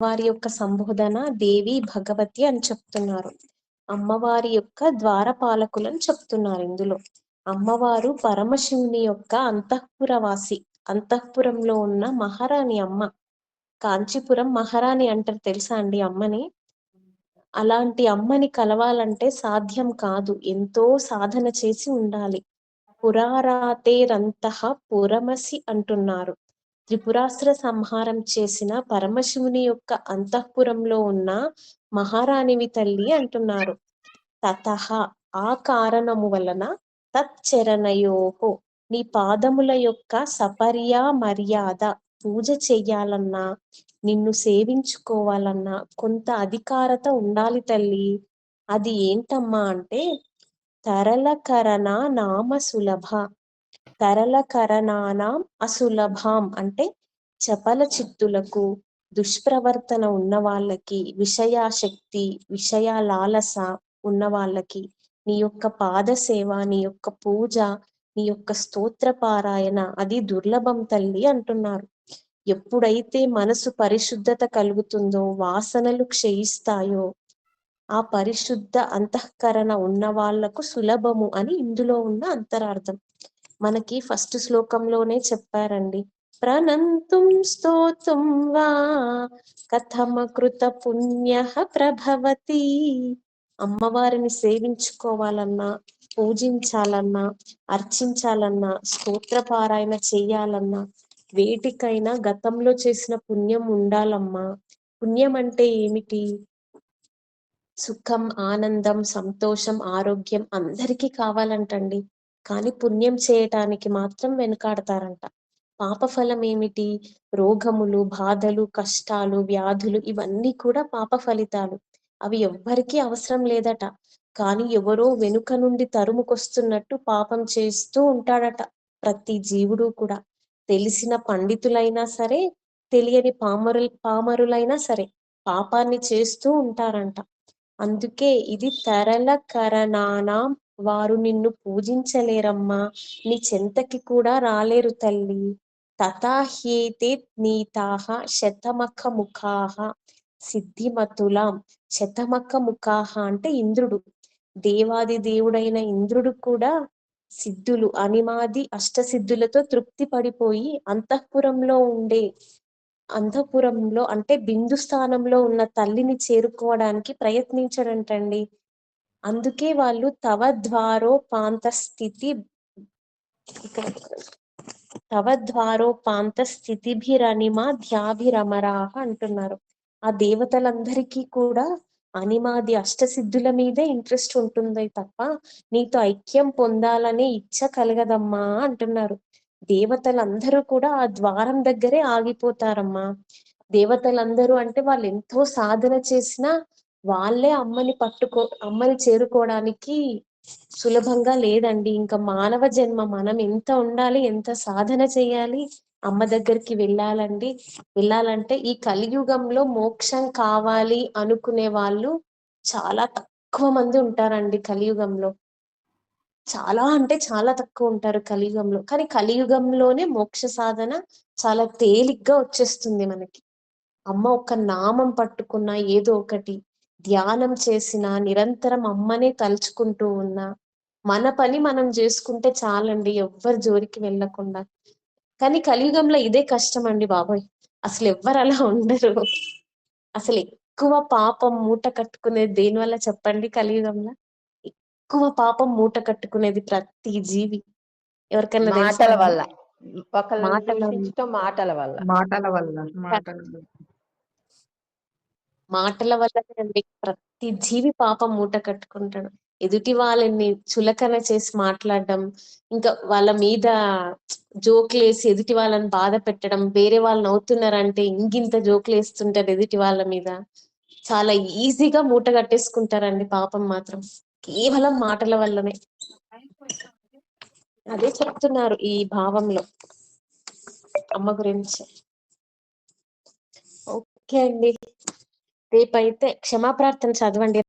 వారి యొక్క సంబోధన దేవి భగవతి అని చెప్తున్నారు. అమ్మవారి యొక్క ద్వారపాలకులని చెప్తున్నారు ఇందులో. అమ్మవారు పరమశివుని యొక్క అంతఃపురవాసి, అంతఃపురంలో ఉన్న మహారాణి అమ్మ. కాంచీపురం మహారాణి అంటారు, తెలుసా అండి అమ్మని? అలాంటి అమ్మని కలవాలంటే సాధ్యం కాదు, ఎంతో సాధన చేసి ఉండాలి. పురారాతేరంతః పురమసి అంటున్నారు. త్రిపురాసుర సంహారం చేసిన పరమశివుని యొక్క అంతఃపురంలో ఉన్న మహారాణివి తల్లి అంటున్నారు. తతః ఆ కారణము వలన తచ్చరణయోహో నీ పాదముల యొక్క సపర్యా మర్యాద, పూజ చెయ్యాలన్నా నిన్ను సేవించుకోవాలన్నా కొంత అధికారత ఉండాలి తల్లి. అది ఏంటమ్మా అంటే తరళకరణ నామ సులభ. తరళకరణానాం అసులభాం అంటే చపల చిత్తులకు, దుష్ప్రవర్తన ఉన్న వాళ్ళకి, విషయాశక్తి, విషయాలాలస ఉన్న వాళ్ళకి నీ యొక్క పాద సేవ, నీ యొక్క పూజ, నీ యొక్క స్తోత్ర పారాయణ అది దుర్లభం తల్లి అంటున్నారు. ఎప్పుడైతే మనసు పరిశుద్ధత కలుగుతుందో, వాసనలు క్షయిస్తాయో, ఆ పరిశుద్ధ అంతఃకరణ ఉన్న వాళ్లకు సులభము అని ఇందులో ఉన్న అంతరార్థం. మనకి ఫస్ట్ శ్లోకంలోనే చెప్పారండి, ప్రణంతుం స్తోతుం వా కథమకృత పుణ్య ప్రభవతి. అమ్మవారిని సేవించుకోవాలన్నా, పూజించాలన్నా, అర్చించాలన్నా, స్తోత్రపారాయణ చేయాలన్నా వేటికైనా గతంలో చేసిన పుణ్యం ఉండాలమ్మా. పుణ్యం అంటే ఏమిటి? సుఖం, ఆనందం, సంతోషం, ఆరోగ్యం అందరికీ కావాలంటండి. కానీ పుణ్యం చేయటానికి మాత్రం వెనుకాడతారంట. పాప ఫలం ఏమిటి? రోగములు, బాధలు, కష్టాలు, వ్యాధులు ఇవన్నీ కూడా పాప ఫలితాలు. అవి ఎవ్వరికీ అవసరం లేదట. కానీ ఎవరో వెనుక నుండి తరుముకొస్తున్నట్టు పాపం చేస్తూ ఉంటాడట ప్రతి జీవుడు కూడా. తెలిసిన పండితులైనా సరే, తెలియని పామరులైనా సరే పాపాన్ని చేస్తూ ఉంటారంట. అందుకే ఇది తరల కరణానాం, వారు నిన్ను పూజించలేరమ్మా, నీ చెంతకి కూడా రాలేరు తల్లి. తథాహ్యేతే నీతాహ శతమఖ ముఖాహ సిద్ధిమతులాం. శతమఖ ముఖాహ అంటే ఇంద్రుడు, దేవాది దేవుడైన ఇంద్రుడు కూడా సిద్ధులు, అనిమాది అష్టసిద్ధులతో తృప్తి పడిపోయి అంతఃపురంలో అంటే బిందు స్థానంలో ఉన్న తల్లిని చేరుకోవడానికి ప్రయత్నించడంటండి. అందుకే వాళ్ళు తవద్వారోపాంత స్థితి తవద్వారోపాంత స్థితిభిరనిమా ధ్యాభిరమరాహ అంటున్నారు. ఆ దేవతలందరికీ కూడా అనిమాది అష్టసిద్ధుల మీదే ఇంట్రెస్ట్ ఉంటుంది తప్ప నీతో ఐక్యం పొందాలనే ఇచ్చ కలగదమ్మా అంటున్నారు. దేవతలందరూ కూడా ఆ ద్వారం దగ్గరే ఆగిపోతారమ్మా. దేవతలందరూ అంటే వాళ్ళు ఎంతో సాధన చేసినా వాళ్ళే అమ్మని చేరుకోవడానికి సులభంగా లేదండి. ఇంకా మానవ జన్మ మనం ఎంత ఉండాలి, ఎంత సాధన చేయాలి అమ్మ దగ్గరికి వెళ్ళాలంటే ఈ కలియుగంలో మోక్షం కావాలి అనుకునే వాళ్ళు చాలా తక్కువ మంది ఉంటారండి కలియుగంలో. చాలా అంటే చాలా తక్కువ ఉంటారు కలియుగంలో. కానీ కలియుగంలోనే మోక్ష సాధన చాలా తేలిగ్గా వచ్చేస్తుంది మనకి. అమ్మ ఒక నామం పట్టుకున్న, ఏదో ఒకటి ధ్యానం చేసిన, నిరంతరం అమ్మనే తలుచుకుంటూ ఉన్నా, మన పని మనం చేసుకుంటే చాలండి, ఎవ్వరు జోలికి వెళ్ళకుండా. కానీ కలియుగంలో ఇదే కష్టం అండి బాబోయ్. అసలు ఎవ్వరు అలా ఉండరు. అసలు ఎక్కువ పాపం మూట కట్టుకునేది దేని వల్ల చెప్పండి? కలియుగంలో ఎక్కువ పాపం మూట కట్టుకునేది ప్రతి జీవి. ఎవరికైనా తెలుసా మాటల అండి? వల్ల, ఒకళ్ళని మాటల దూషించటం మాటల వల్ల. మాటల వల్లనే అండి ప్రతి జీవి పాపం మూట కట్టుకుంటాడు. ఎదుటి వాళ్ళని చులకన చేసి మాట్లాడడం, ఇంకా వాళ్ళ మీద జోకులేసి ఎదుటి వాళ్ళని బాధ పెట్టడం, వేరే వాళ్ళు నవ్వుతున్నారంటే ఇంగింత జోకులు వేస్తుంటారు ఎదుటి వాళ్ళ మీద. చాలా ఈజీగా మూట కట్టేసుకుంటారండి పాపం మాత్రం, కేవలం మాటల వల్లనే. అదే చెప్తున్నారు ఈ భావంలో అమ్మ గురించి. ఓకే అండి, రేపైతే క్షమాప్రార్థన చదవండి.